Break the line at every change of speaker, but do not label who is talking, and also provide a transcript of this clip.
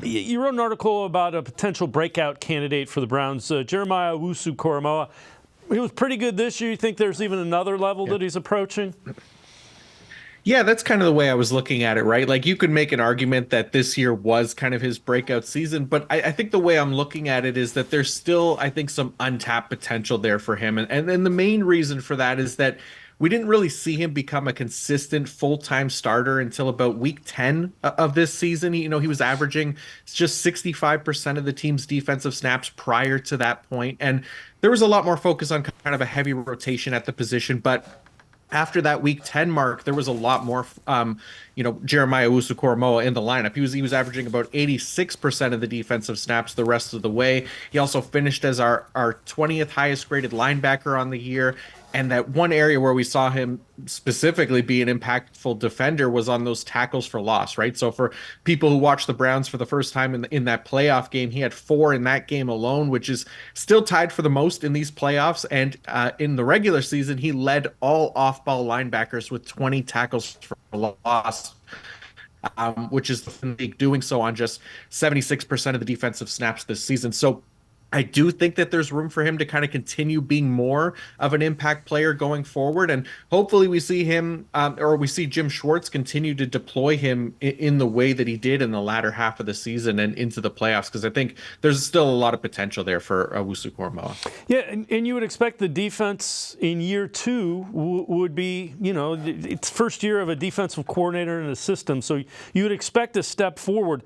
You wrote an article about a potential breakout candidate for the Browns, Jeremiah Owusu-Koramoah. He was pretty good this year. You think there's even another level that he's approaching?
Yeah, that's kind of the way I was looking at it, right? Like you could make an argument that this year was kind of his breakout season, but I think the way I'm looking at it is that there's still, I think, some untapped potential there for him. And then the main reason for that is that we didn't really see him become a consistent full-time starter until about week 10 of this season. He was averaging just 65% of the team's defensive snaps prior to that point. And there was a lot more focus on kind of a heavy rotation at the position, but after that week 10 mark, there was a lot more, Jeremiah Owusu-Koramoah in the lineup. He was averaging about 86% of the defensive snaps the rest of the way. He also finished as our 20th highest graded linebacker on the year. And that one area where we saw him specifically be an impactful defender was on those tackles for loss, right? So for people who watched the Browns for the first time in that playoff game, he had 4 in that game alone, which is still tied for the most in these playoffs. And in the regular season, he led all off-ball linebackers with 20 tackles for loss. Which is the league, doing so on just 76% of the defensive snaps this season. So I do think that there's room for him to kind of continue being more of an impact player going forward. And hopefully we see him or we see Jim Schwartz continue to deploy him in the way that he did in the latter half of the season and into the playoffs, because I think there's still a lot of potential there for Owusu-Koramoah.
Yeah, and you would expect the defense in year 2 would be, it's first year of a defensive coordinator in the system, so you would expect a step forward.